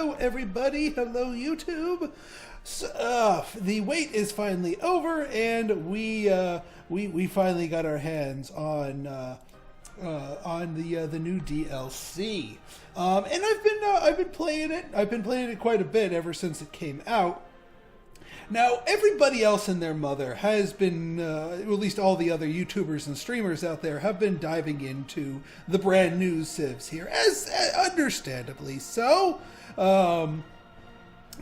Hello, everybody. Hello, YouTube. So, the wait is finally over, and we finally got our hands on the new DLC. And I've been playing it. I've been playing it quite a bit ever since it came out. Now, everybody else and their mother has been, at least all the other YouTubers and streamers out there, have been diving into the brand new civs here, as understandably so.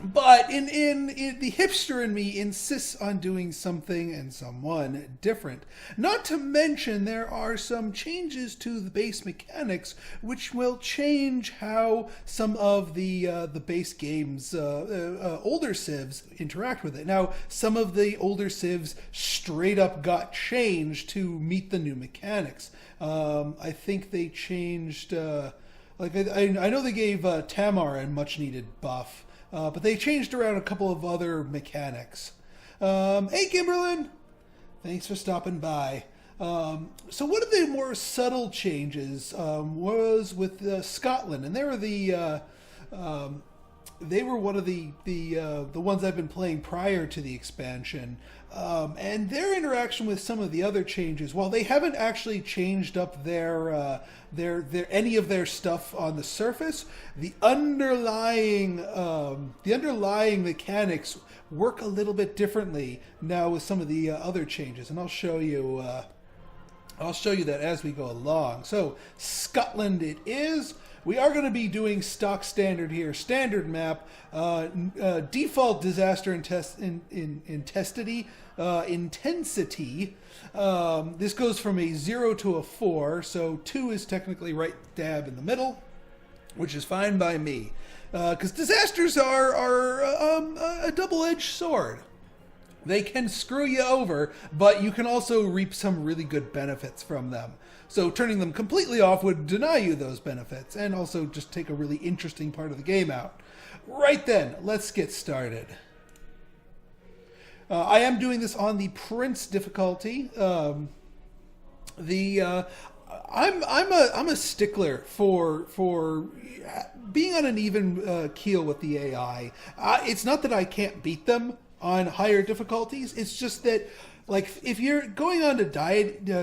But in the hipster in me insists on doing something and someone different. Not to mention there are some changes to the base mechanics which will change how some of the base game's older civs interact with it. Now, some of the older civs straight up got changed to meet the new mechanics. I think they changed, I know they gave Tamar a much needed buff. But they changed around a couple of other mechanics. Hey, Kimberlyn! Thanks for stopping by. So one of the more subtle changes was with Scotland, and they were one of the ones I've been playing prior to the expansion. And their interaction with some of the other changes, while they haven't actually changed up their any of their stuff on the surface, the underlying mechanics work a little bit differently now with some of the other changes, and I'll show you that as we go along. So Scotland it is. We are going to be doing stock standard here. Standard map, default disaster intensity. This goes from a 0 to a 4, so 2 is technically right dab in the middle, which is fine by me. Because disasters are a double-edged sword. They can screw you over, but you can also reap some really good benefits from them. So turning them completely off would deny you those benefits, and also just take a really interesting part of the game out. Right then, let's get started. I am doing this on the Prince difficulty. I'm a stickler for being on an even keel with the AI. It's not that I can't beat them on higher difficulties. It's just that, like, if you're going on to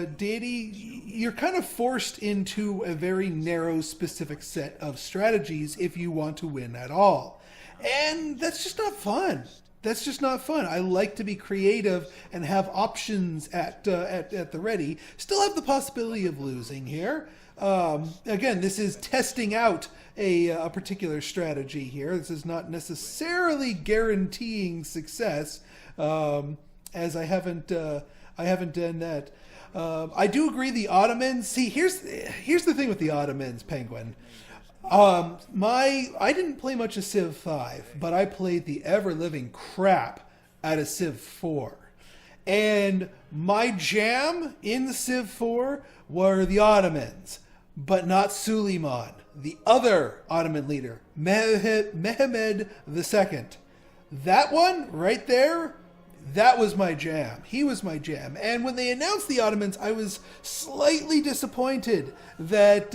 deity, you're kind of forced into a very narrow, specific set of strategies if you want to win at all. And that's just not fun. That's just not fun. I like to be creative and have options at the ready. Still have the possibility of losing here. Again, this is testing out a particular strategy here. This is not necessarily guaranteeing success, as I haven't done that. I do agree the Ottomans. See, here's the thing with the Ottomans, Penguin. I didn't play much of Civ 5, but I played the ever-living crap out of Civ 4. And my jam in Civ 4 were the Ottomans, but not Suleiman, the other Ottoman leader, Mehmed II. That one right there, that was my jam. He was my jam. And when they announced the Ottomans, I was slightly disappointed that,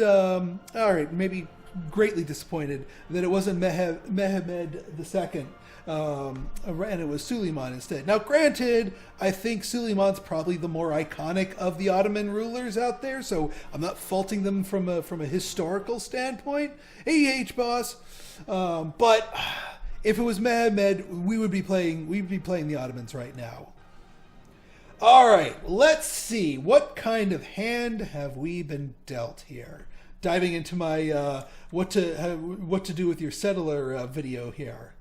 maybe greatly disappointed that it wasn't Mehmed II, and it was Suleiman instead. Now, granted, I think Suleiman's probably the more iconic of the Ottoman rulers out there, so I'm not faulting them from a historical standpoint. AEH boss, but if it was Mehmed, we'd be playing the Ottomans right now. All right, let's see what kind of hand have we been dealt here. Diving into my what to do with your settler video here.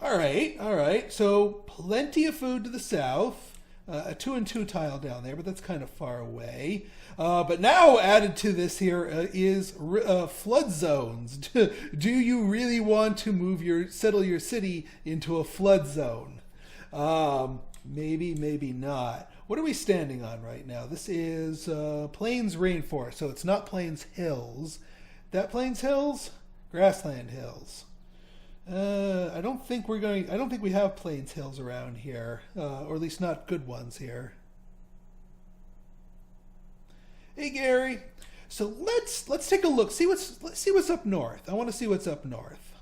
All right. So plenty of food to the south. A 2-and-2 tile down there, but that's kind of far away. But now added to this here is flood zones. Do you really want to settle your city into a flood zone? Maybe not. What are we standing on right now? This is Plains Rainforest, so it's not Plains Hills. That Plains Hills? Grassland Hills. I don't think we have Plains Hills around here, or at least not good ones here. Hey, Gary. So let's take a look. Let's see what's up north. I want to see what's up north.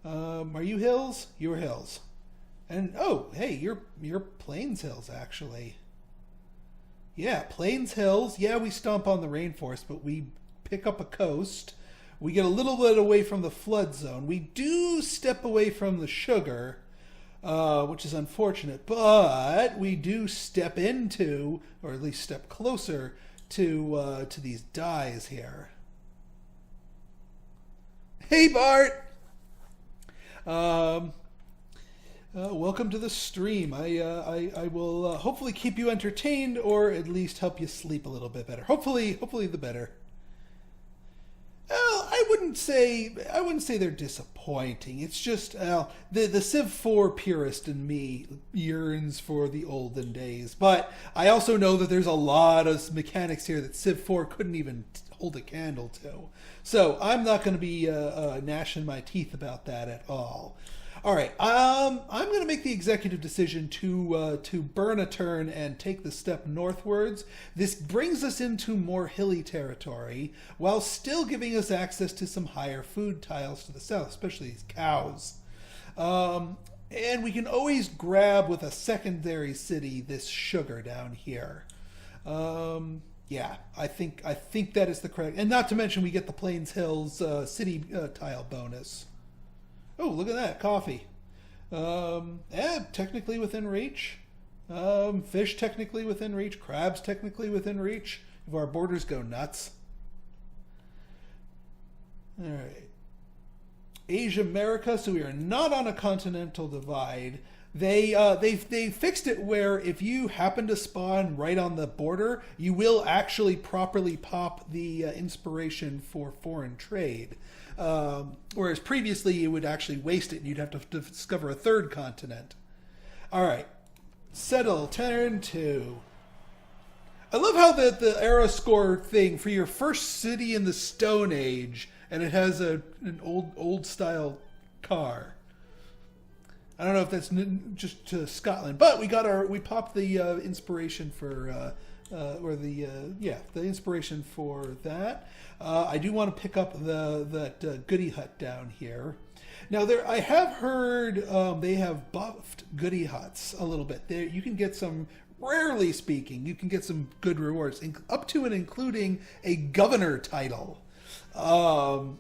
Are you hills? You're hills. And, oh, hey, you're Plains Hills, actually. Yeah, Plains Hills. Yeah, we stomp on the rainforest, but we pick up a coast. We get a little bit away from the flood zone. We do step away from the sugar, which is unfortunate, but we do step into, or at least step closer to these dyes here. Hey, Bart! Welcome to the stream. I will hopefully keep you entertained, or at least help you sleep a little bit better. Hopefully the better. Well, I wouldn't say they're disappointing. It's just the Civ 4 purist in me yearns for the olden days. But I also know that there's a lot of mechanics here that Civ 4 couldn't even hold a candle to. So I'm not going to be gnashing my teeth about that at all. All right, I'm going to make the executive decision to burn a turn and take the step northwards. This brings us into more hilly territory, while still giving us access to some higher food tiles to the south, especially these cows. And we can always grab with a secondary city this sugar down here. Yeah, I think that is the correct, and not to mention we get the Plains Hills city tile bonus. Oh, look at that, coffee. Technically within reach. Fish technically within reach. Crabs technically within reach. If our borders go nuts. All right. Asia, America, so we are not on a continental divide. They fixed it where if you happen to spawn right on the border, you will actually properly pop the inspiration for foreign trade. Whereas previously you would actually waste it and you'd have to discover a third continent. All right. Settle, turn 2. I love how the era score thing for your first city in the Stone Age, and it has an old style car. I don't know if that's just to Scotland, but we popped the inspiration for the inspiration for that. I do want to pick up that goody hut down here. Now I have heard they have buffed goody huts a little bit. There you can get some, rarely speaking, you can get some good rewards, up to and including a governor title.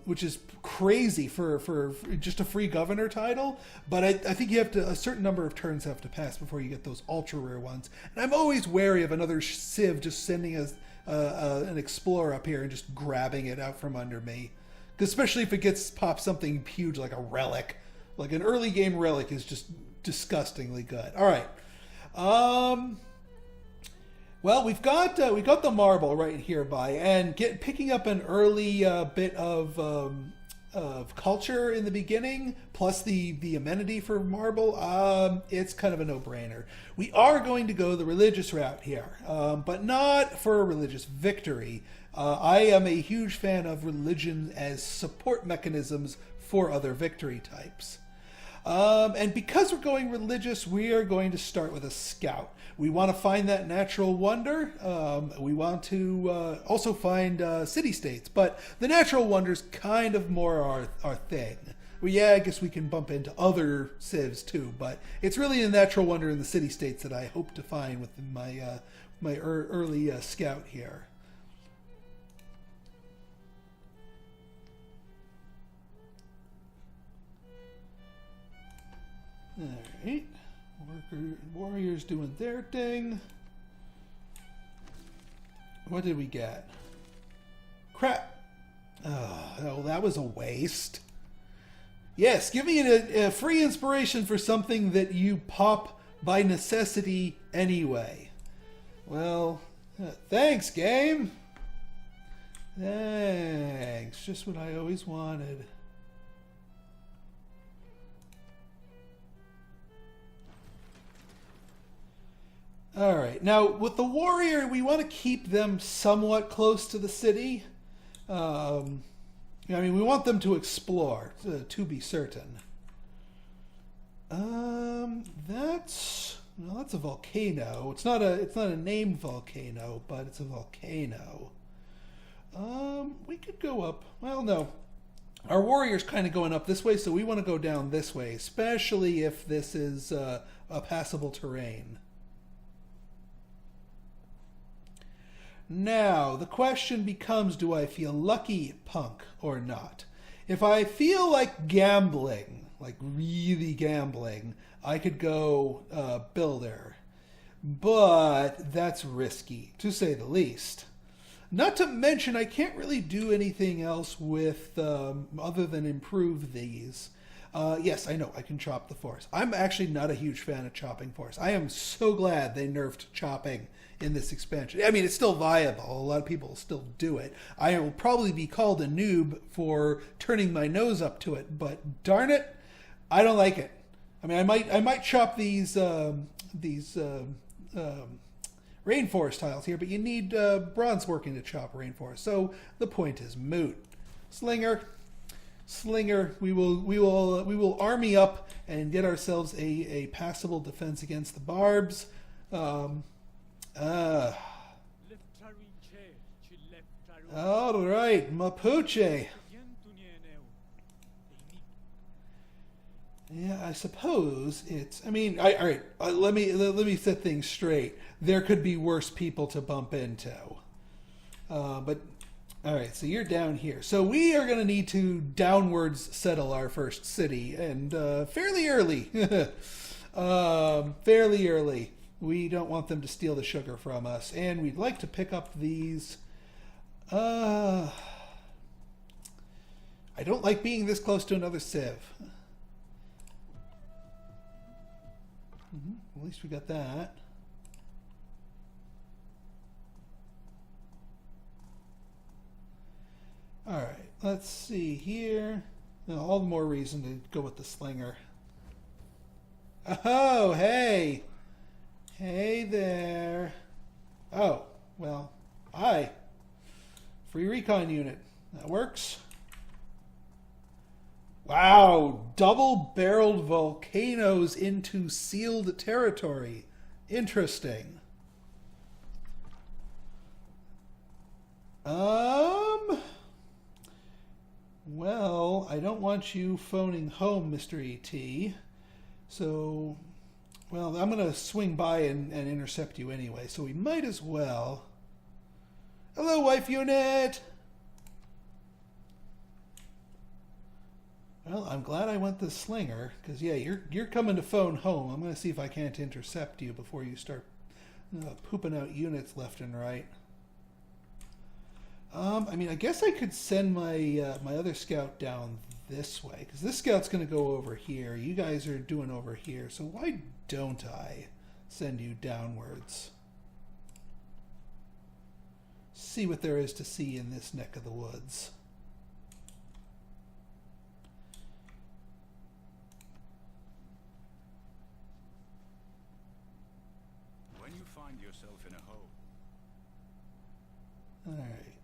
Which is crazy for just a free governor title, but I think you have to, a certain number of turns have to pass before you get those ultra rare ones. And I'm always wary of another civ just sending us an explorer up here and just grabbing it out from under me, especially if it gets popped something huge like a relic, like an early game relic is just disgustingly good. All right. Well, we've got the marble right here and picking up an early bit of culture in the beginning, plus the amenity for marble. It's kind of a no-brainer. We are going to go the religious route here, but not for a religious victory. I am a huge fan of religion as support mechanisms for other victory types. And because we're going religious, we are going to start with a scout. We want to find that natural wonder. We want to also find city-states, but the natural wonder's kind of more our thing. Well, yeah, I guess we can bump into other civs too, but it's really the natural wonder in the city-states that I hope to find within my early scout here. All right. Warriors doing their thing. What did we get? Crap. Oh, that was a waste. Yes, give me a free inspiration for something that you pop by necessity anyway. Well, thanks, game. Thanks. Just what I always wanted. All right. Now, with the warrior, we want to keep them somewhat close to the city. I mean, we want them to explore, to be certain. That's a volcano. It's not a named volcano, but it's a volcano. We could go up. Well, no. Our warrior's kind of going up this way, so we want to go down this way, especially if this is a passable terrain. Now, the question becomes, do I feel lucky, punk, or not? If I feel like gambling, like really gambling, I could go builder. But that's risky, to say the least. Not to mention, I can't really do anything else with other than improve these. Yes, I know, I can chop the forest. I'm actually not a huge fan of chopping forest. I am so glad they nerfed chopping in this expansion. I mean, it's still viable. A lot of people still do it. I will probably be called a noob for turning my nose up to it, but darn it, I don't like it. I mean, I might chop these rainforest tiles here, but you need bronze working to chop rainforest. So the point is moot. Slinger, we will army up and get ourselves a passable defense against the barbs. All right, Mapuche. Yeah, I suppose it's. I mean, all right. Let me set things straight. There could be worse people to bump into. But all right. So you're down here. So we are going to need to downwards settle our first city, and fairly early. Fairly early. We don't want them to steal the sugar from us, and we'd like to pick up these. I don't like being this close to another civ. At least we got that. All right, let's see here. Now, all the more reason to go with the slinger. Oh, hey. Hey there. Oh, well, hi. Free recon unit. That works. Wow, double-barreled volcanoes into sealed territory. Interesting. Well, I don't want you phoning home, Mr. E.T. So, well, I'm going to swing by and intercept you anyway, so we might as well. Hello, wife unit! Well, I'm glad I went the slinger, because, yeah, you're coming to phone home. I'm going to see if I can't intercept you before you start pooping out units left and right. I mean, I guess I could send my my other scout down this way, because this scout's going to go over here. You guys are doing over here, so why don't I send you downwards? See what there is to see in this neck of the woods. Yourself in a hole. All right.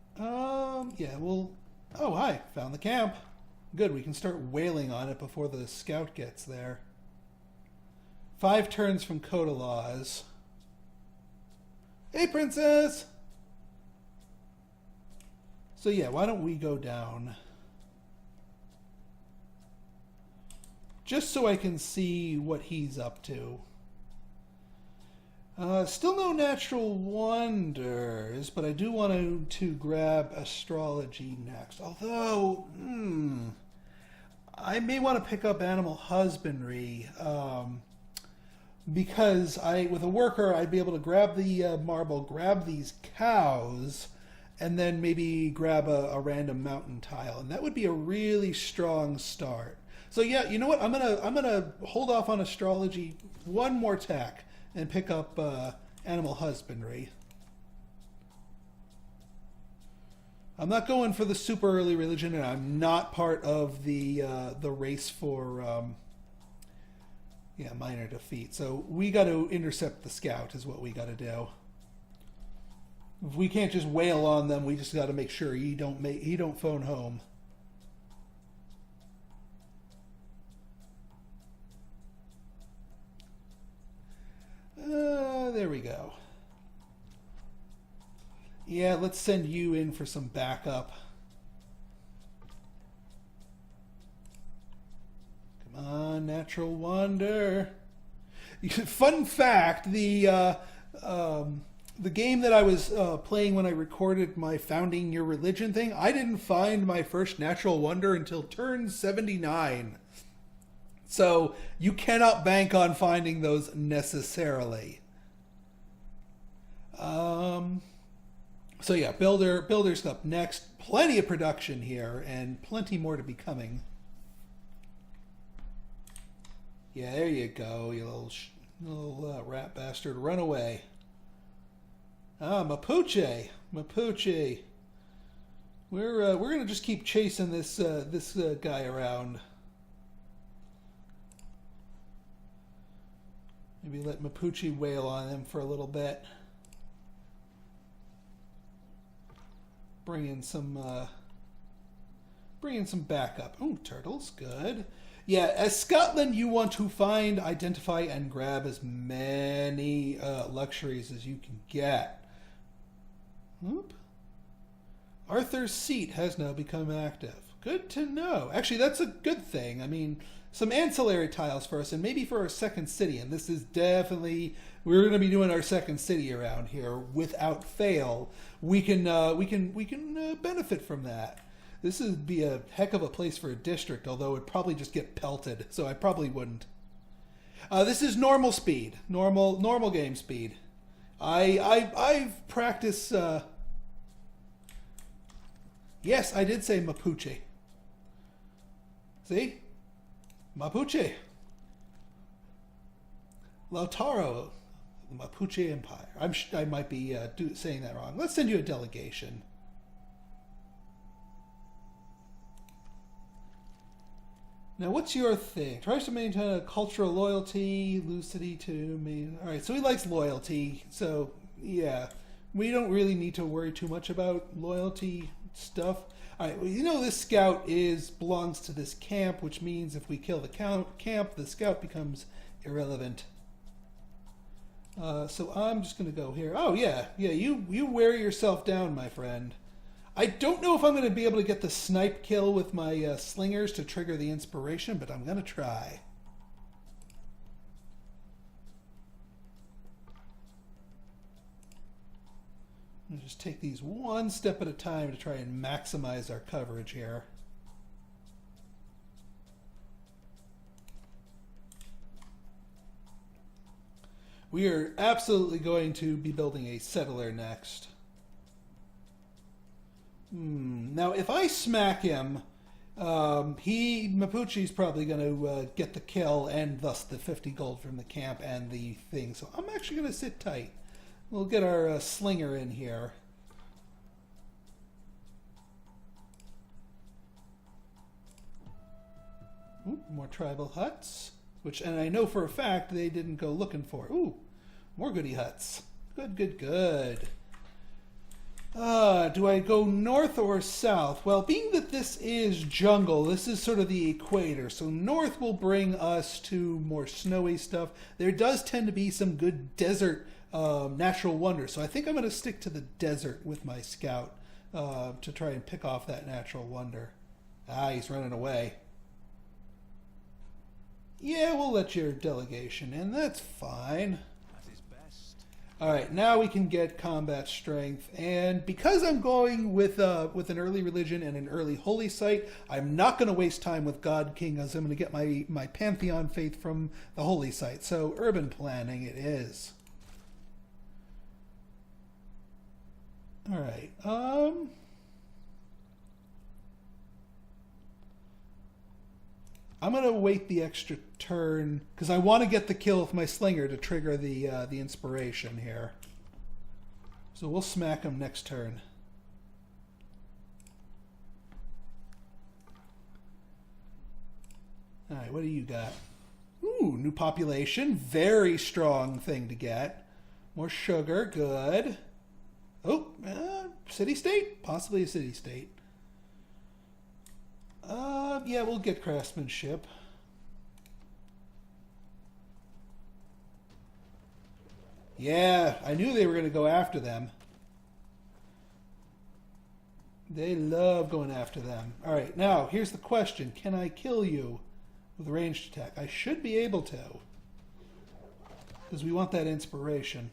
Yeah, well... Oh, hi. Found the camp. Good, we can start wailing on it before the scout gets there. 5 turns from Coda Laws. Hey, princess! So yeah, why don't we go down? Just so I can see what he's up to. Still no natural wonders, but I do want to grab astrology next. Although, I may want to pick up animal husbandry, because with a worker, I'd be able to grab the marble, grab these cows, and then maybe grab a random mountain tile, and that would be a really strong start. So yeah, you know what? I'm gonna hold off on astrology one more tack and pick up animal husbandry. I'm not going for the super early religion, and I'm not part of the race for minor defeat. So we got to intercept the scout is what we got to do. If we can't just wail on them, we just got to make sure he don't phone home. There we go. Yeah, let's send you in for some backup. Natural wonder. Fun fact, the game that I was playing when I recorded my Founding Your Religion thing, I didn't find my first natural wonder until turn 79. So you cannot bank on finding those necessarily. So yeah, Builder's up next. Plenty of production here, and plenty more to be coming. Yeah, there you go, you little rat bastard. Run away. Ah, Mapuche. We're gonna just keep chasing this guy around. Maybe let Mapuche wail on him for a little bit. Bring in some backup. Ooh, turtles, good. Yeah, as Scotland, you want to find, identify, and grab as many luxuries as you can get. Oop. Arthur's seat has now become active. Good to know. Actually, that's a good thing. I mean, some ancillary tiles for us, and maybe for our second city. And this is definitely, we're going to be doing our second city around here without fail. We can benefit from that. This would be a heck of a place for a district, although it'd probably just get pelted, so I probably wouldn't. This is normal speed, normal game speed. I've practiced. Yes, I did say Mapuche. See, Mapuche, Lautaro, the Mapuche Empire. I might be saying that wrong. Let's send you a delegation. Now, what's your thing? Tries to maintain a cultural loyalty, lucidity to me. All right, so he likes loyalty. So, yeah, we don't really need to worry too much about loyalty stuff. All right, well, you know this scout belongs to this camp, which means if we kill the camp, the scout becomes irrelevant. So I'm just going to go here. Oh, yeah, you wear yourself down, my friend. I don't know if I'm going to be able to get the snipe kill with my slingers to trigger the inspiration, but I'm going to try. I'll just take these one step at a time to try and maximize our coverage here. We are absolutely going to be building a settler next. Now, if I smack him, Mapuche's probably going to get the kill and thus the 50 gold from the camp and the thing. So I'm actually going to sit tight. We'll get our slinger in here. Ooh, more tribal huts, and I know for a fact they didn't go looking for. Ooh, more goody huts. Good. Do I go north or south? Well, being that this is jungle, this is sort of the equator, so north will bring us to more snowy stuff. There does tend to be some good desert natural wonders, so I think I'm going to stick to the desert with my scout to try and pick off that natural wonder. Ah, he's running away. Yeah, we'll let your delegation in. That's fine. All right, now we can get combat strength, and because I'm going with an early religion and an early holy site, I'm not going to waste time with God King, as I'm going to get my pantheon faith from the holy site. So urban planning it is. All right. I'm going to wait the extra turn because I want to get the kill with my slinger to trigger the inspiration here. So we'll smack him next turn. All right, what do you got? Ooh, new population. Very strong thing to get. More sugar. Good. Oh, city-state? Possibly a city-state. Yeah, we'll get craftsmanship. Yeah, I knew they were going to go after them. They love going after them. All right, now, here's the question. Can I kill you? with ranged attack. I should be able to. Because we want that inspiration.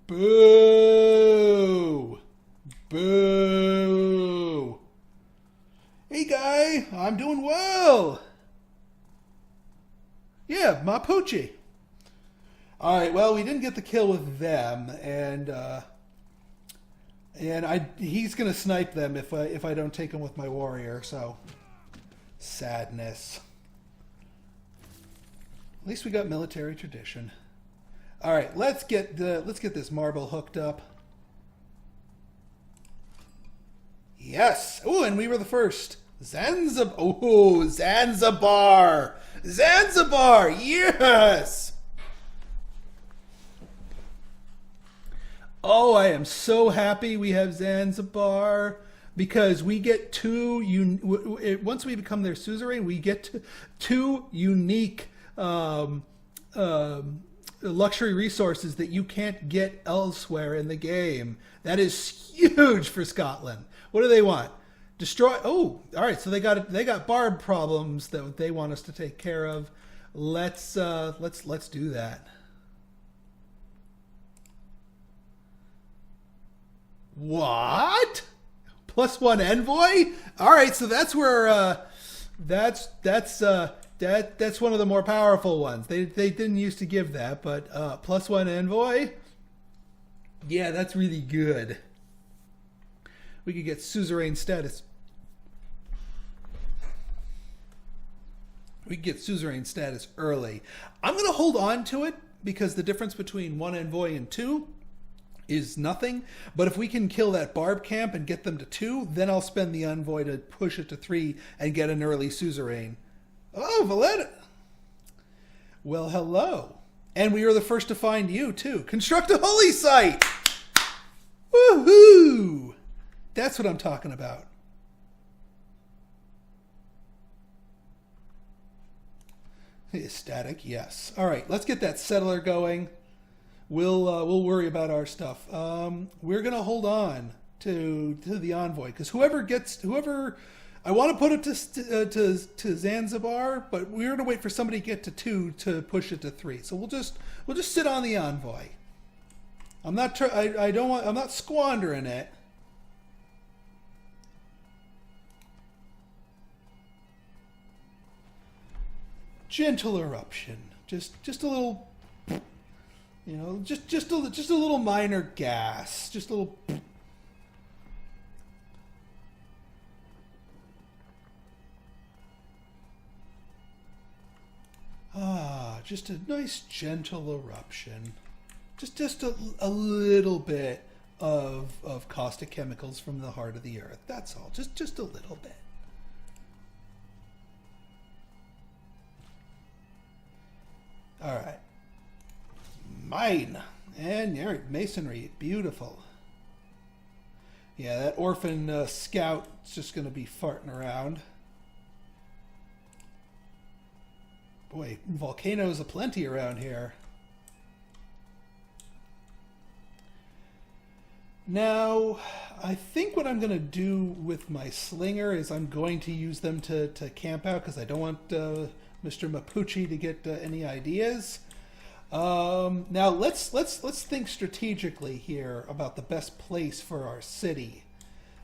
Boo! Boo! Hey, guy! I'm doing well! Yeah, Mapuche. Alright, well, we didn't get the kill with them, and he's gonna snipe them if I don't take him with my warrior, so... Sadness. At least we got military tradition. All right, let's get this marble hooked up. Yes. Oh, and we were the first. Zanzibar. Oh, Zanzibar. Zanzibar. Yes. Oh, I am so happy we have Zanzibar. Because we get once we become their suzerain, we get two unique luxury resources that you can't get elsewhere in the game. That is huge for Scotland. What do they want? Destroy. Oh, all right. So they got barb problems that they want us to take care of. Let's do that. What? +1 envoy? All right, so that's where that's one of the more powerful ones. They didn't used to give that, but +1 envoy. Yeah, that's really good. We could get suzerain status. We could get suzerain status early. I'm going to hold on to it because the difference between 1 envoy and 2 is nothing, but if we can kill that barb camp and get them to 2, then I'll spend the envoy to push it to 3 and get an early suzerain. Oh, Valletta! Well, hello. And we were the first to find you, too. Construct a holy site! Woohoo! That's what I'm talking about. Static, yes. All right, let's get that settler going. We'll worry about our stuff. We're gonna hold on to the envoy because whoever I want to put it to Zanzibar, but we're gonna wait for somebody to get to 2 to push it to 3. So we'll just sit on the envoy. I'm not squandering it. Gentle eruption, just a little. You know, just a little minor gas, just a little. Just a nice gentle eruption, just a little bit of caustic chemicals from the heart of the earth. That's all, just a little bit. All right. Mine. And masonry. Beautiful. Yeah, that orphan scout's just going to be farting around. Boy, volcanoes aplenty around here. Now, I think what I'm going to do with my slinger is I'm going to use them to camp out because I don't want Mr. Mapuche to get any ideas. Now let's think strategically here about the best place for our city.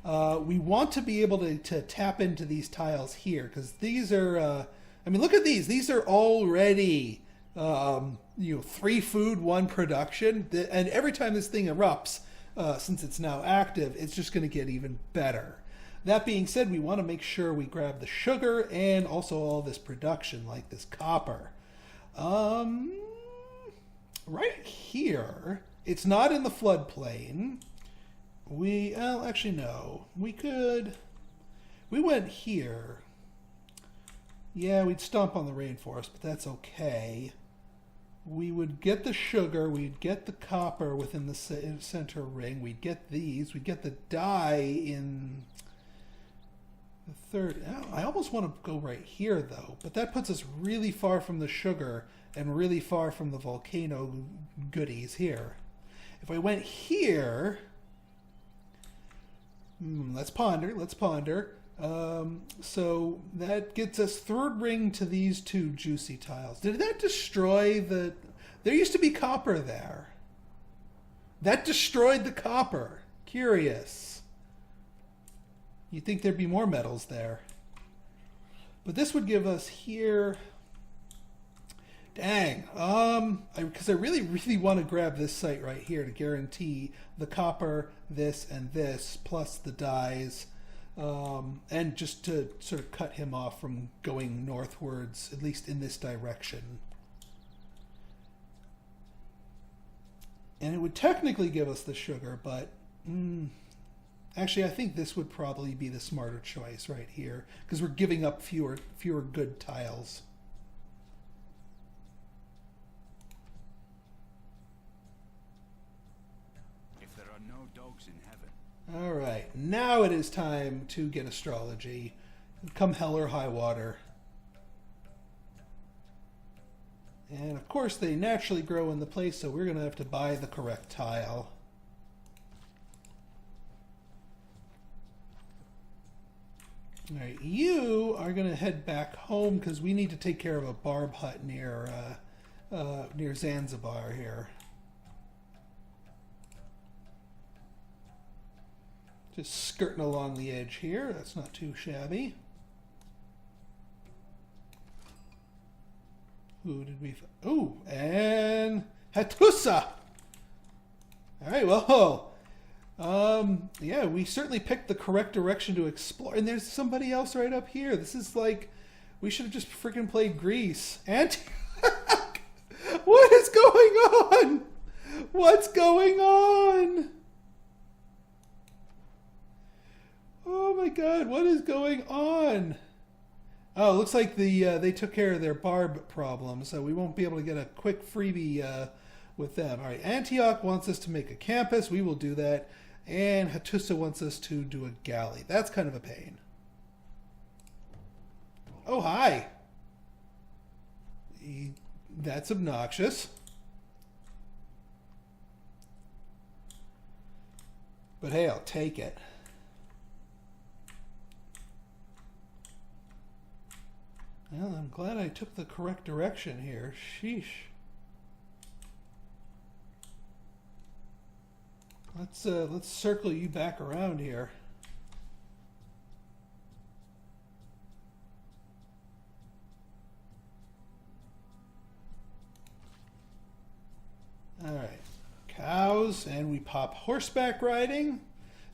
We want to be able to tap into these tiles here because these are. I mean, look at these. These are already 3 food, 1 production, and every time this thing erupts, since it's now active, it's just going to get even better. That being said, we want to make sure we grab the sugar and also all this production, like this copper. Right here, it's not in the floodplain. Actually, no. We went here. Yeah, we'd stomp on the rainforest, but that's okay. We would get the sugar, we'd get the copper within the center ring, we'd get these, we'd get the dye in the third. I almost want to go right here, though, but that puts us really far from the sugar and really far from the volcano goodies here. If I went here, let's ponder. So that gets us third ring to these two juicy tiles. Did that destroy the... There used to be copper there. That destroyed the copper. Curious. You'd think there'd be more metals there. But this would give us here... Dang. Because I really, really want to grab this site right here to guarantee the copper, this, and this, plus the dyes. And just to sort of cut him off from going northwards, at least in this direction. And it would technically give us the sugar, but actually I think this would probably be the smarter choice right here, because we're giving up fewer good tiles. If there are no dogs in heaven. All right, now it is time to get astrology. Come hell or high water. And of course they naturally grow in the place, so we're going to have to buy the correct tile. All right, you are going to head back home because we need to take care of a barb hut near Zanzibar here. Just skirting along the edge here. That's not too shabby. Who did we... Oh, and Hattusa! All right, well, yeah, we certainly picked the correct direction to explore. And there's somebody else right up here. This is like... We should have just freaking played Greece. Antioch! What is going on? What's going on? Oh my god, what is going on? Oh, it looks like they took care of their barb problem, so we won't be able to get a quick freebie with them. All right, Antioch wants us to make a campus. We will do that. And Hattusa wants us to do a galley. That's kind of a pain. Oh, hi. That's obnoxious. But hey, I'll take it. Well, I'm glad I took the correct direction here. Sheesh. Let's circle you back around here. All right, cows, and we pop horseback riding.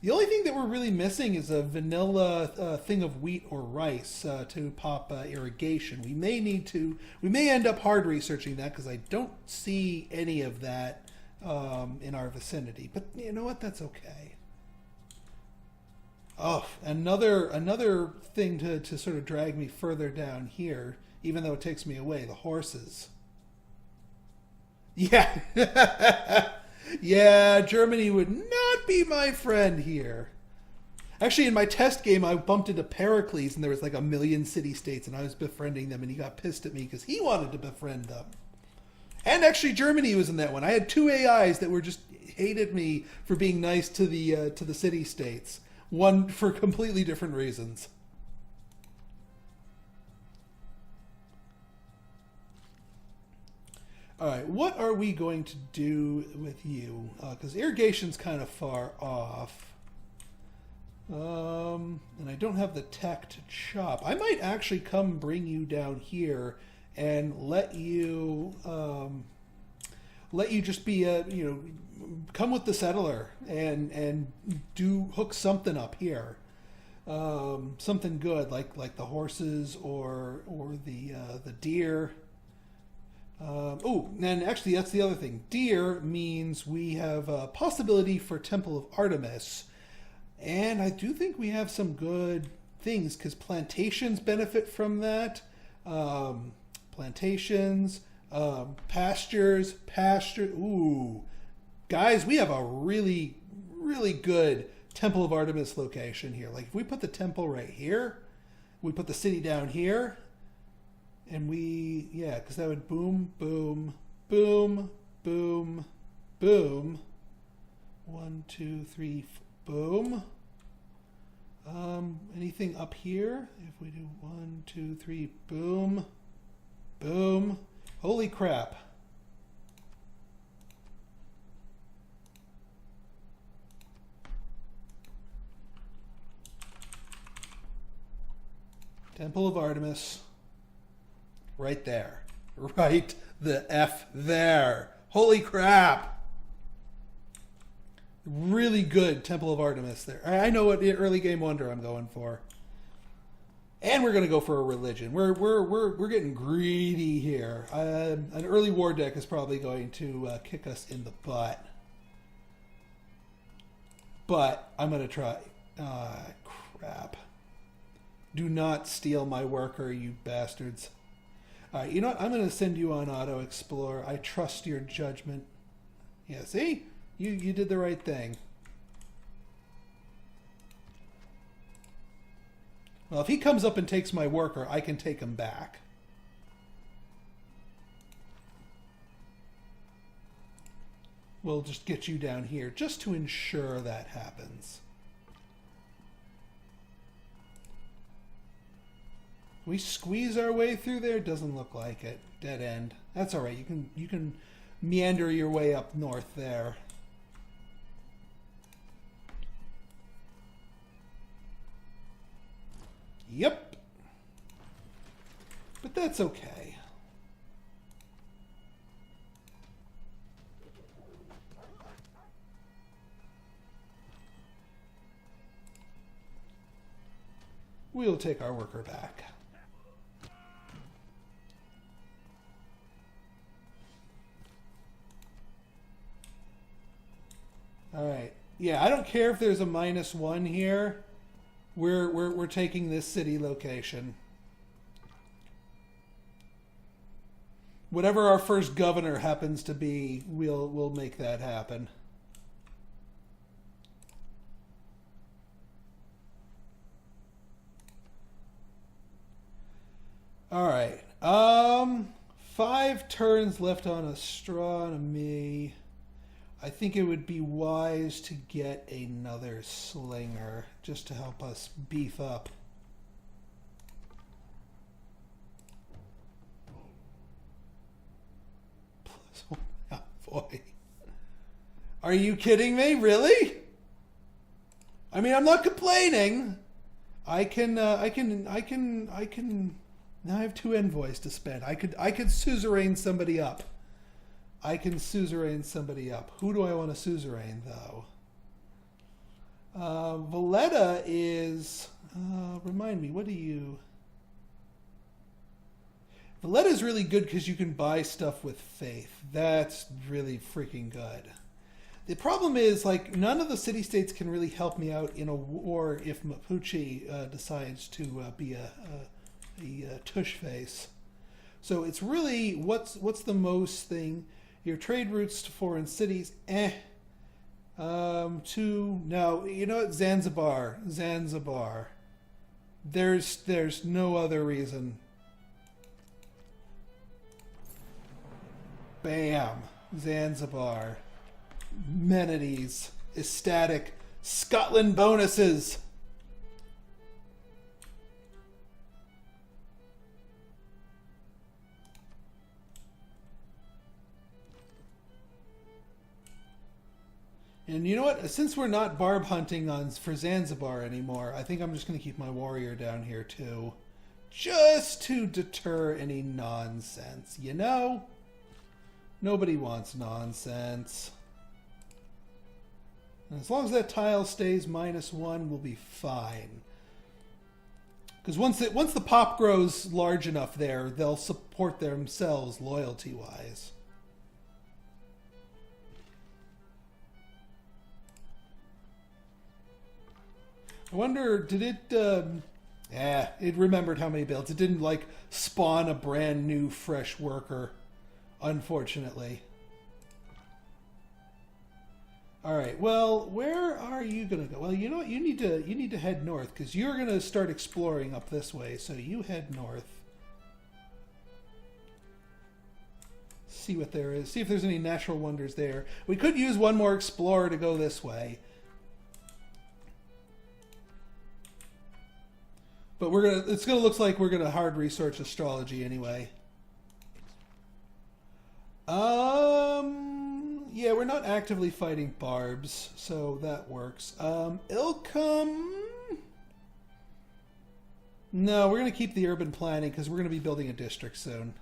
The only thing that we're really missing is a vanilla thing of wheat or rice to pop irrigation. We may end up hard researching that because I don't see any of that in our vicinity. But you know what? That's okay. Oh, another thing to sort of drag me further down here, even though it takes me away, the horses. Yeah. Yeah, Germany would not be my friend here. Actually, in my test game, I bumped into Pericles, and there was like 1 million city-states, and I was befriending them, and he got pissed at me because he wanted to befriend them. And actually, Germany was in that one. I had 2 AIs that were just hated me for being nice to the city-states. One for completely different reasons. All right, what are we going to do with you? Because irrigation's kind of far off. And I don't have the tech to chop. I might actually come bring you down here and let you just be come with the settler and hook something up here. Something good like the horses or the deer. And actually that's the other thing. Deer means we have a possibility for Temple of Artemis. And I do think we have some good things because plantations benefit from that. Plantations, pastures. Ooh. Guys, we have a really, really good Temple of Artemis location here. Like if we put the temple right here, we put the city down here, and because that would boom, boom, boom, boom, boom. 1, 2, 3, boom. Anything up here? If we do 1, 2, 3, boom. Boom. Holy crap. Temple of Artemis. Right there. Right the F there. Holy crap. Really good Temple of Artemis there. I know what early game wonder I'm going for. And we're going to go for a religion. We're getting greedy here. An early war deck is probably going to kick us in the butt. But I'm going to try. Crap. Do not steal my worker, you bastards. Alright, you know what? I'm going to send you on Auto Explore. I trust your judgment. Yeah, see? You did the right thing. Well, if he comes up and takes my worker, I can take him back. We'll just get you down here just to ensure that happens. We squeeze our way through there? Doesn't look like it. Dead end. That's all right. You can meander your way up north there. Yep. But that's okay. We'll take our worker back. All right. Yeah, I don't care if there's a -1 here. We're taking this city location. Whatever our first governor happens to be, we'll make that happen. All right. 5 turns left on astronomy. I think it would be wise to get another slinger just to help us beef up. Oh boy. Are you kidding me? Really? I mean, I'm not complaining. I can now I have 2 envoys to spend. I could suzerain somebody up. I can suzerain somebody up. Who do I want to suzerain, though? Valletta is... remind me, what do you... Valletta is really good because you can buy stuff with faith. That's really freaking good. The problem is, like, none of the city-states can really help me out in a war if Mapuche decides to be a tush face. So it's really, what's the most thing... Your trade routes to foreign cities, no, you know what, Zanzibar. There's no other reason. Bam, Zanzibar. Amenities, ecstatic, Scotland bonuses. And you know what? Since we're not barb hunting for Zanzibar anymore, I think I'm just going to keep my warrior down here too. Just to deter any nonsense, you know? Nobody wants nonsense. And as long as that tile stays -1, we'll be fine. Because once the pop grows large enough there, they'll support themselves loyalty-wise. I wonder, did it... it remembered how many builds. It didn't, like, spawn a brand new, fresh worker, unfortunately. Alright, well, where are you going to go? Well, you know what? You need to head north, because you're going to start exploring up this way, so you head north. See what there is. See if there's any natural wonders there. We could use one more explorer to go this way. But it's gonna look like we're gonna hard research astrology anyway. Yeah, we're not actively fighting barbs, so that works. Ilkum. No, we're gonna keep the urban planning because we're gonna be building a district soon.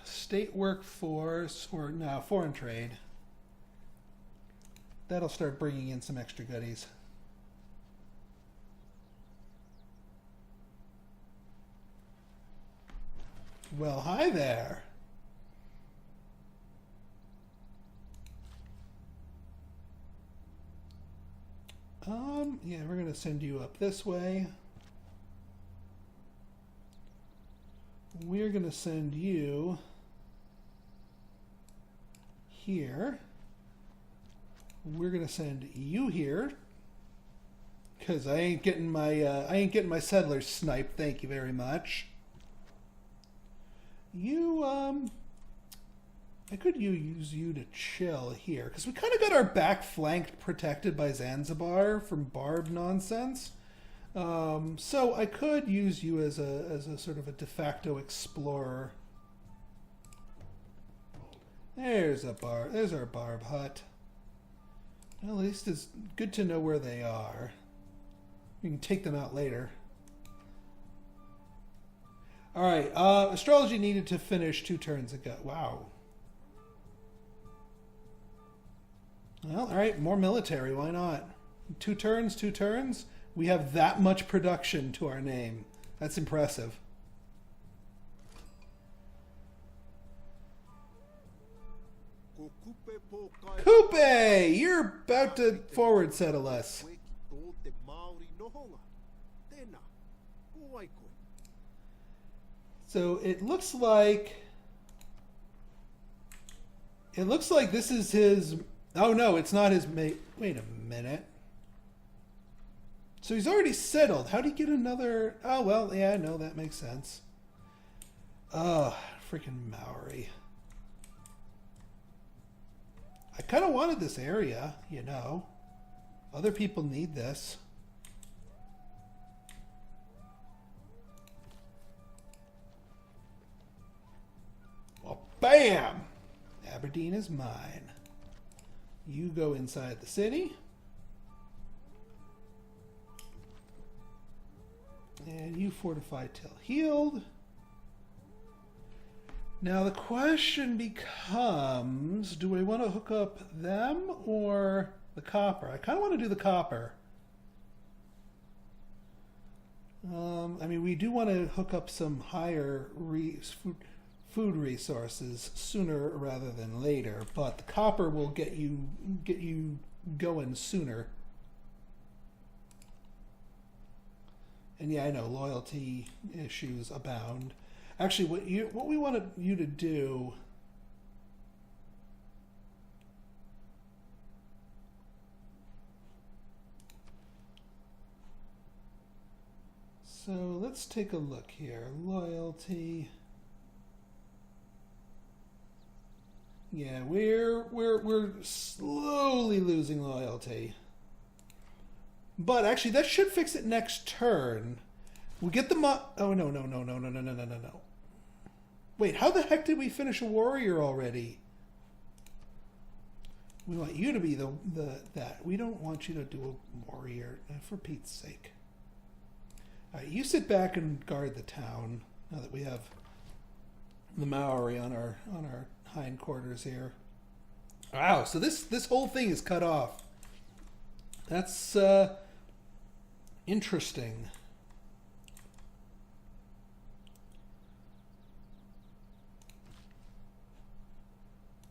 State workforce, or no, foreign trade. That'll start bringing in some extra goodies. Well, hi there. Yeah, we're gonna send you up this way. We're gonna send you here. We're gonna send you here because I ain't getting my settlers sniped. Thank you very much. You I could use you to chill here because we kind of got our back flanked protected by Zanzibar from barb nonsense. So I could use you as a sort of a de facto explorer. There's our barb hut. Well, at least it's good to know where they are. We can take them out later. All right, astrology needed to finish 2 turns ago. Wow. Well, all right, more military. Why not? 2 turns, 2 turns. We have that much production to our name. That's impressive. Coupe! You're about to forward settle us. So it looks like this is his. Oh no, it's not his mate. Wait a minute. So he's already settled. How'd he get another? Oh well, yeah, no, that makes sense. Oh, freaking Maori. I kind of wanted this area, you know. Other people need this. Well, bam! Aberdeen is mine. You go inside the city. And you fortify till healed. Now the question becomes, do I want to hook up them or the copper? I kind of want to do the copper. I mean, we do want to hook up some higher food resources sooner rather than later, but the copper will get you going sooner. And yeah, I know loyalty issues abound. Actually, what we wanted you to do. So let's take a look here. Loyalty. Yeah, we're slowly losing loyalty. But actually, that should fix it next turn. We'll get the oh, no. Wait, how the heck did we finish a warrior already? We want you to be that. We don't want you to do a warrior, for Pete's sake. All right, you sit back and guard the town now that we have the Maori on our hindquarters here. Wow, so this whole thing is cut off. That's interesting.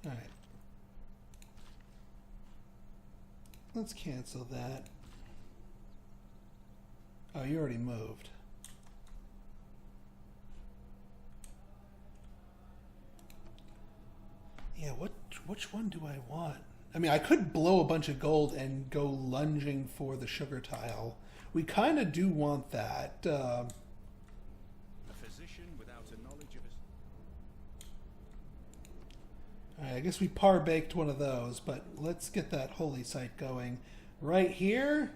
All right. Let's cancel that. Oh, you already moved. Yeah, which one do I want? I mean, I could blow a bunch of gold and go lunging for the sugar tile. We kind of do want that. A physician without a knowledge of his... Alright, I guess we par-baked one of those, but let's get that holy site going. Right here?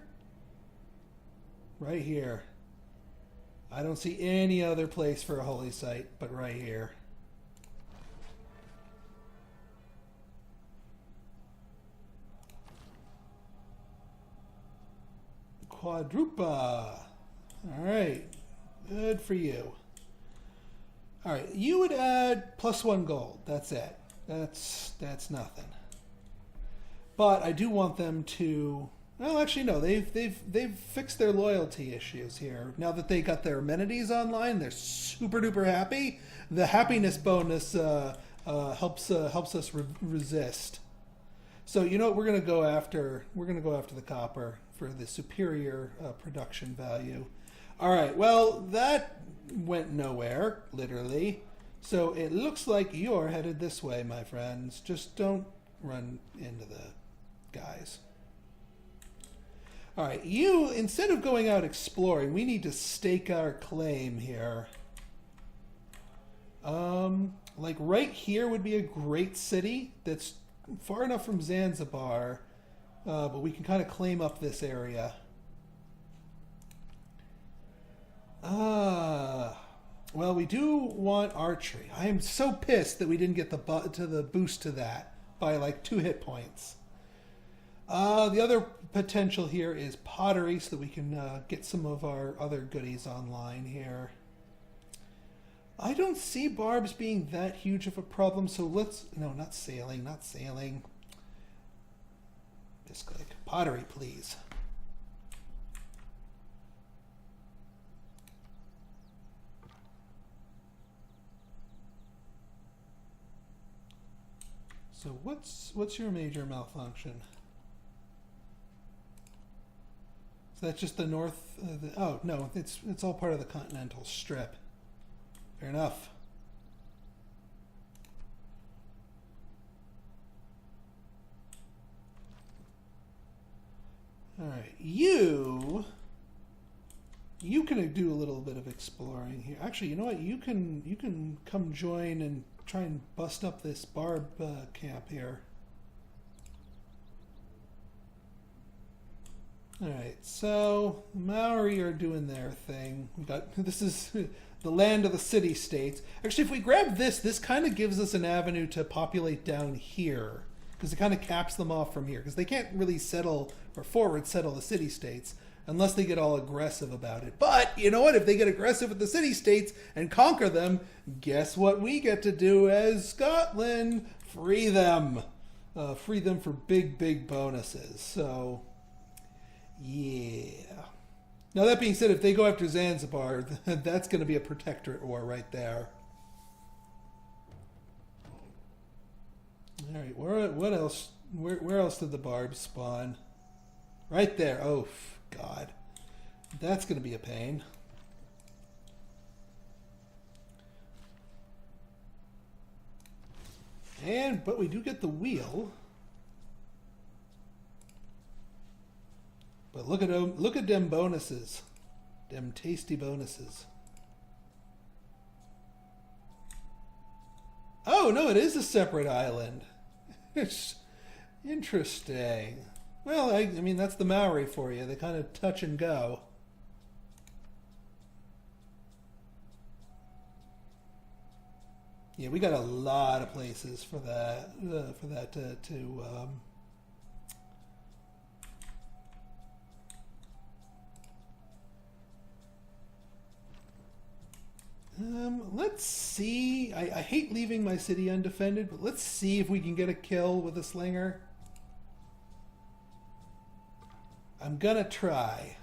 Right here. I don't see any other place for a holy site but right here. Quadrupa. Alright. Good for you. Alright, you would add +1 gold. That's it. That's nothing. But I do want them to... Well, actually, no. They've fixed their loyalty issues here. Now that they got their amenities online, they're super duper happy. The happiness bonus helps us resist. So you know what? We're gonna go after the copper for the superior production value. All right. Well, that went nowhere, literally. So it looks like you're headed this way, my friends. Just don't run into the guys. All right, you, instead of going out exploring, we need to stake our claim here. Like right here would be a great city that's far enough from Zanzibar, but we can kind of claim up this area. Well, we do want archery. I am so pissed that we didn't get the boost to that by like 2 hit points. The other potential here is pottery, so that we can get some of our other goodies online here. I don't see barbs being that huge of a problem, so let's... No, not sailing, not sailing. Just click pottery, please. So what's your major malfunction? So that's just the north. Oh no, it's all part of the continental strip. Fair enough. All right, you can do a little bit of exploring here. Actually, you know what? You can come join and try and bust up this barb camp here. Alright, so Maori are doing their thing. This is the land of the city-states. Actually, if we grab this kind of gives us an avenue to populate down here. Because it kind of caps them off from here. Because they can't really settle or forward settle the city-states unless they get all aggressive about it. But, you know what? If they get aggressive with the city-states and conquer them, guess what we get to do as Scotland? Free them. Free them for big, big bonuses. So... yeah. Now that being said, if they go after Zanzibar, that's going to be a protectorate war right there. All right, what else? Where else did the barbs spawn? Right there. Oh God, that's going to be a pain. But we do get the wheel. But look at them bonuses. Them tasty bonuses. Oh, no, it is a separate island. It's interesting. Well, I mean, that's the Maori for you. They kind of touch and go. Yeah, we got a lot of places for that. Let's see. I hate leaving my city undefended, but let's see if we can get a kill with a slinger. I'm gonna try.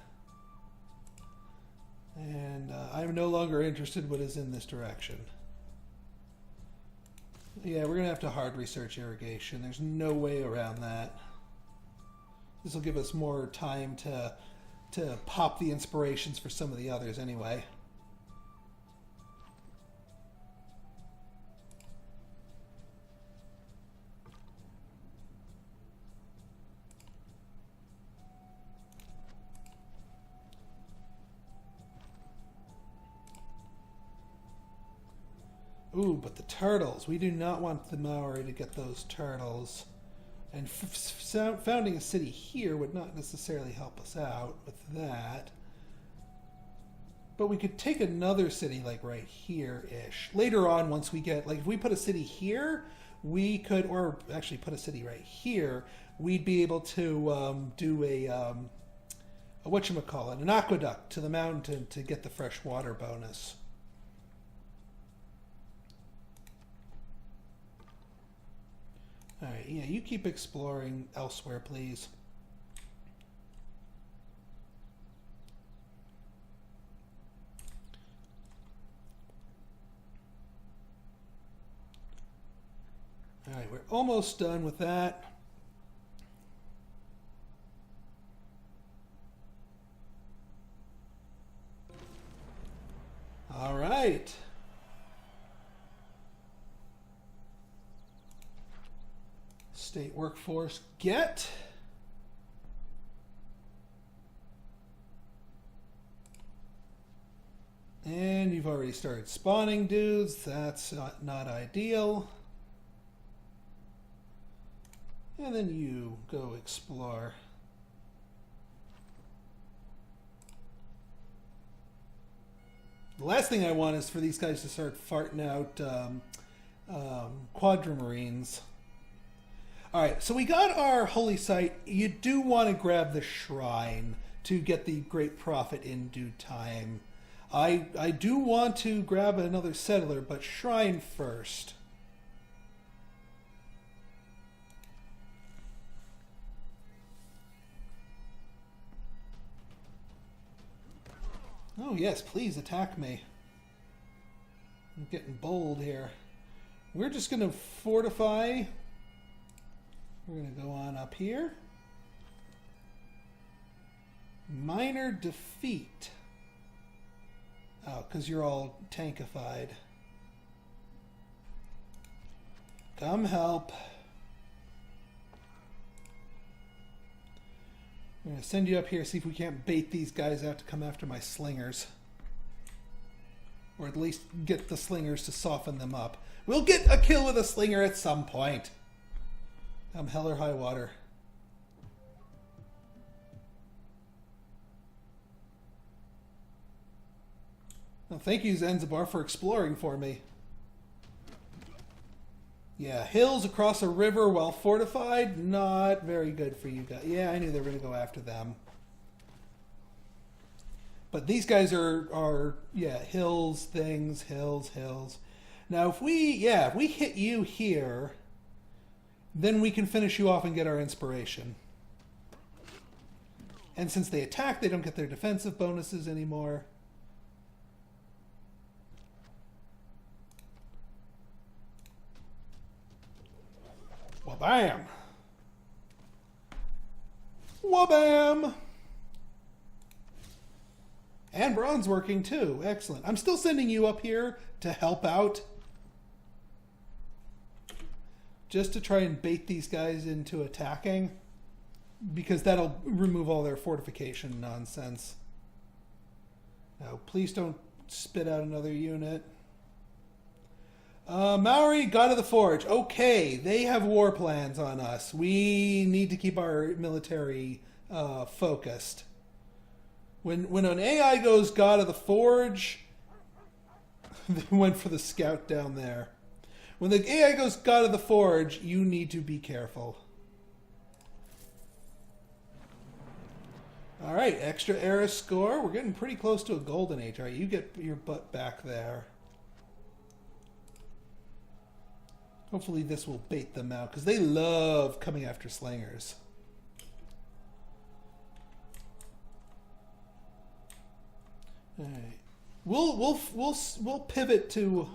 And I'm no longer interested in what is in this direction. Yeah, we're gonna have to hard research irrigation. There's no way around that. This will give us more time to pop the inspirations for some of the others anyway. Ooh, but the turtles. We do not want the Maori to get those turtles. And founding a city here would not necessarily help us out with that. But we could take another city, like right here-ish. Later on, once we get, like if we put a city here, we could, or actually put a city right here, we'd be able to do a whatchamacallit, an aqueduct to the mountain to get the fresh water bonus. Alright, yeah, you keep exploring elsewhere, please. Alright, we're almost done with that. Alright. State workforce get. And you've already started spawning dudes. That's not ideal. And then you go explore. The last thing I want is for these guys to start farting out quadramarines. Alright, so we got our holy site. You do want to grab the shrine to get the great profit in due time. I do want to grab another settler, but shrine first. Oh yes, please attack me. I'm getting bold here. We're just going to fortify. We're going to go on up here. Minor defeat. Oh, because you're all tankified. Come help. I'm going to send you up here, see if we can't bait these guys out to come after my slingers. Or at least get the slingers to soften them up. We'll get a kill with a slinger at some point. Come hell or high water. Well, thank you, Zanzibar, for exploring for me. Yeah, hills across a river while fortified, not very good for you guys. Yeah, I knew they were going to go after them. But these guys are yeah, hills, things, hills. Now, if we hit you here, then we can finish you off and get our inspiration. And since they attack, they don't get their defensive bonuses anymore. Wabam! Wabam! And bronze working too. Excellent. I'm still sending you up here to help out. Just to try and bait these guys into attacking. Because that'll remove all their fortification nonsense. Now, please don't spit out another unit. Maori, God of the Forge. Okay, they have war plans on us. We need to keep our military focused. When an AI goes God of the Forge, they went for the scout down there. When the AI goes God of the Forge, you need to be careful. All right, extra era score. We're getting pretty close to a golden age. All right, you get your butt back there. Hopefully this will bait them out, because they love coming after slingers. All right. We'll pivot to.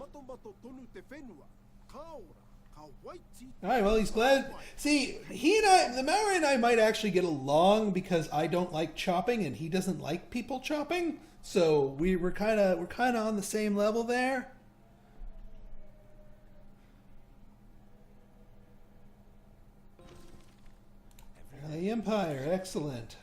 All right. Well, he's glad. See, he and I, the Maori and I, might actually get along because I don't like chopping and he doesn't like people chopping. So we're kind of on the same level there. The Empire, excellent.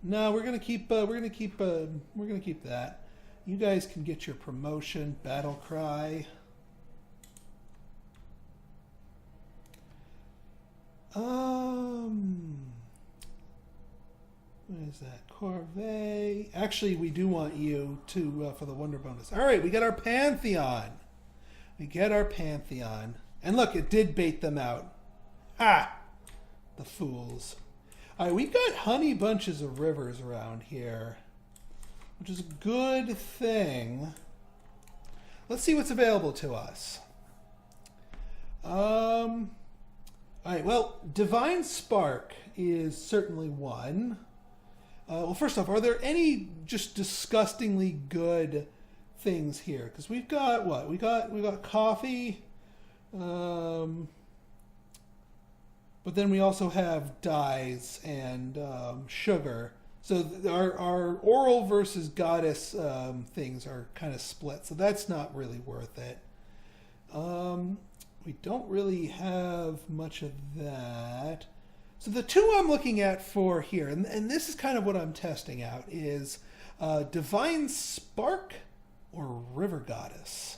No, we're gonna keep that. You guys can get your promotion, battle cry. What is that? Corvée. Actually, we do want you to for the wonder bonus. All right, we got our Pantheon. We get our Pantheon. And look, it did bait them out. Ha! The fools. All right, we've got honey bunches of rivers around here, which is a good thing. Let's see what's available to us. All right, well, Divine Spark is certainly one. Well, first off, are there any just disgustingly good things here? Because we've got what? We got coffee, but then we also have dyes and sugar. So our oral versus goddess things are kind of split. So that's not really worth it. We don't really have much of that. So the two I'm looking at for here, and this is kind of what I'm testing out, is Divine Spark or River Goddess.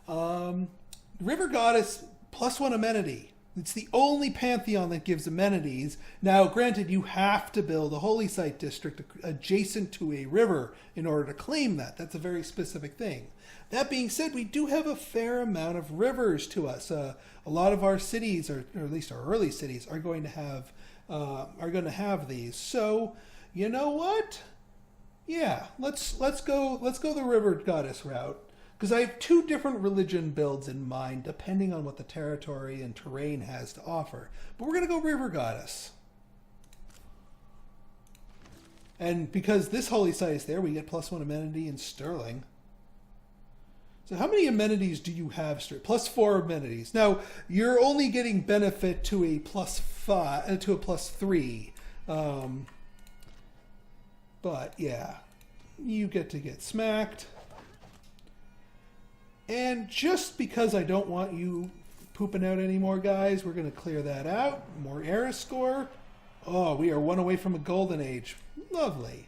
River Goddess +1 amenity. It's the only pantheon that gives amenities. Now, granted, you have to build a holy site district adjacent to a river in order to claim that. That's a very specific thing. That being said, we do have a fair amount of rivers to us. A lot of our cities, or at least our early cities, are going to have these. So, you know what? Yeah, let's go the River Goddess route. Because I have two different religion builds in mind, depending on what the territory and terrain has to offer. But we're going to go River Goddess. And because this holy site is there, we get +1 amenity in Sterling. So how many amenities do you have, +4 amenities? Now, you're only getting benefit to a +5, to a +3. But, yeah. You get to get smacked. And just because I don't want you pooping out anymore, guys, we're going to clear that out. More era score. Oh, we are one away from a golden age. Lovely.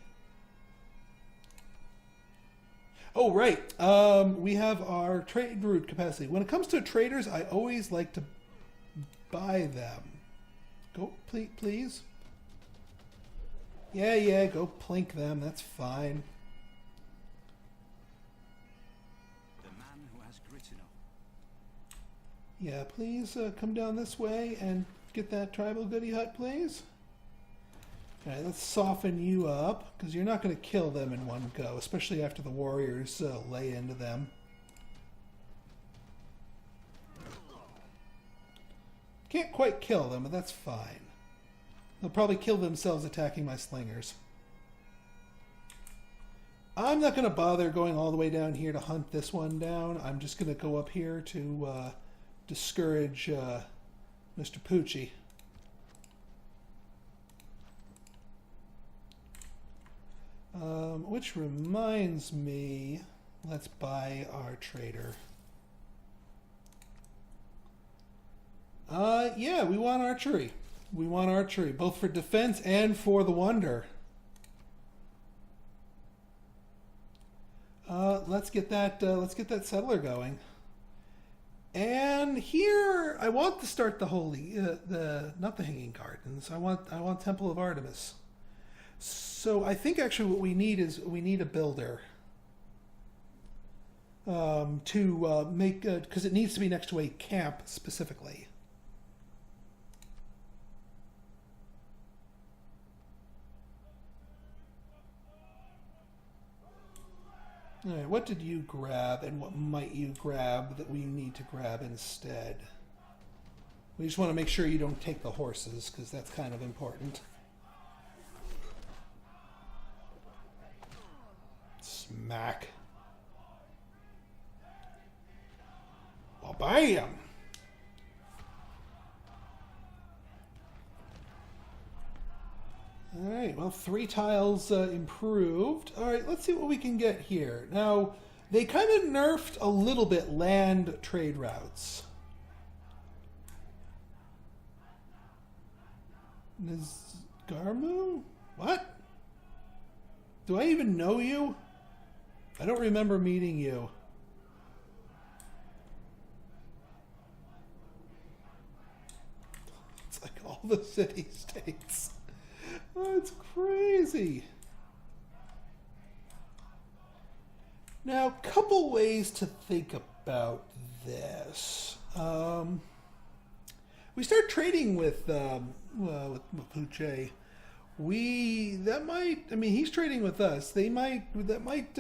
Oh, right. We have our trade route capacity. When it comes to traders, I always like to buy them. Go, please. Yeah, go plink them. That's fine. Yeah, please come down this way and get that tribal goody hut, please. All right, let's soften you up, because you're not going to kill them in one go, especially after the warriors lay into them. Can't quite kill them, but that's fine. They'll probably kill themselves attacking my slingers. I'm not going to bother going all the way down here to hunt this one down. I'm just going to go up here to discourage Mr. Poochie. Which reminds me, let's buy our trader. Yeah, we want archery. We want archery, both for defense and for the wonder. Let's get that settler going. And here, I want to start the holy, not the Hanging Gardens. I want Temple of Artemis. So I think actually what we need is a builder to make, because it needs to be next to a camp specifically. All right, what did you grab, and what might you grab that we need to grab instead? We just want to make sure you don't take the horses, because that's kind of important. Smack. Well, bam! All right, well, 3 tiles improved. All right, let's see what we can get here. Now, they kind of nerfed a little bit land trade routes. Garmu? What? Do I even know you? I don't remember meeting you. It's like all the city-states. Oh, it's crazy. Now, couple ways to think about this. We start trading with Mapuche. He's trading with us. That might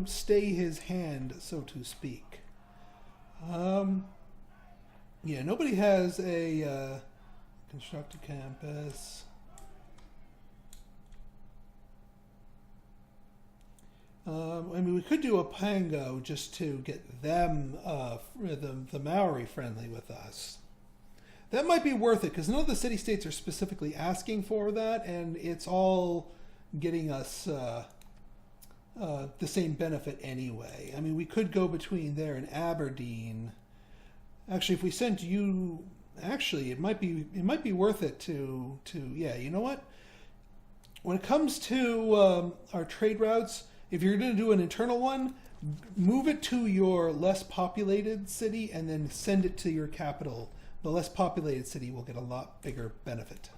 stay his hand, so to speak. Yeah, nobody has a construct a campus. We could do a Pango just to get them, the Maori friendly with us. That might be worth it, because none of the city-states are specifically asking for that, and it's all getting us the same benefit anyway. I mean, we could go between there and Aberdeen. Actually, if we sent you... Actually, it might be worth it to yeah, you know what? When it comes to our trade routes, if you're going to do an internal one, move it to your less populated city and then send it to your capital. The less populated city will get a lot bigger benefit.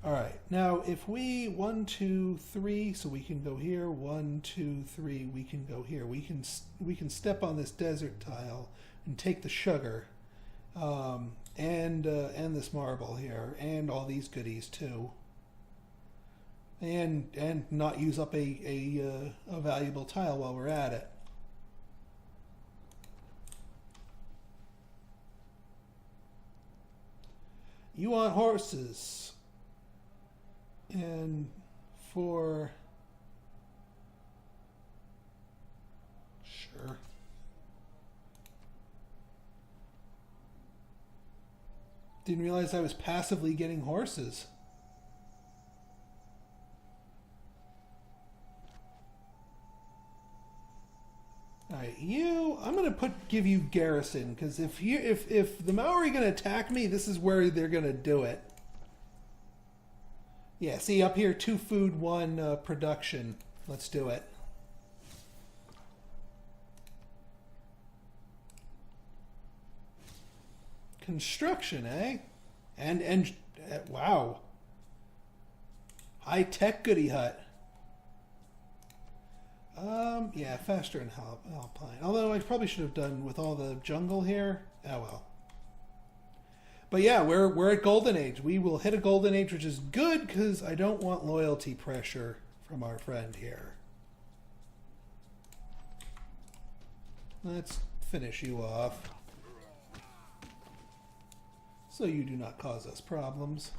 All right, now if we 1, 2, 3, so we can go here. 1, 2, 3, we can go here. We can step on this desert tile and take the sugar, and this marble here, and all these goodies too, and not use up a valuable tile while we're at it. You want horses, and for sure. Didn't realize I was passively getting horses. All right, I'm gonna give you garrison, because if the Maori are gonna attack me, this is where they're gonna do it. Yeah, see up here, 2 food, 1 production. Let's do it. Construction, eh? And wow. High-tech goody hut. Yeah, faster in Alpine. Although I probably should have done with all the jungle here. Oh well. But yeah, we're at Golden Age. We will hit a Golden Age, which is good because I don't want loyalty pressure from our friend here. Let's finish you off, so you do not cause us problems.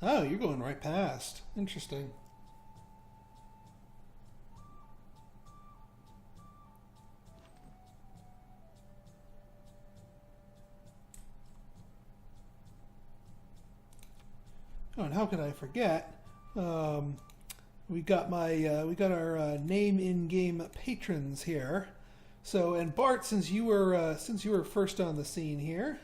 Oh, you're going right past. Interesting. Oh, and how could I forget? We got our name in-game patrons here. So, and Bart, since you were first on the scene here,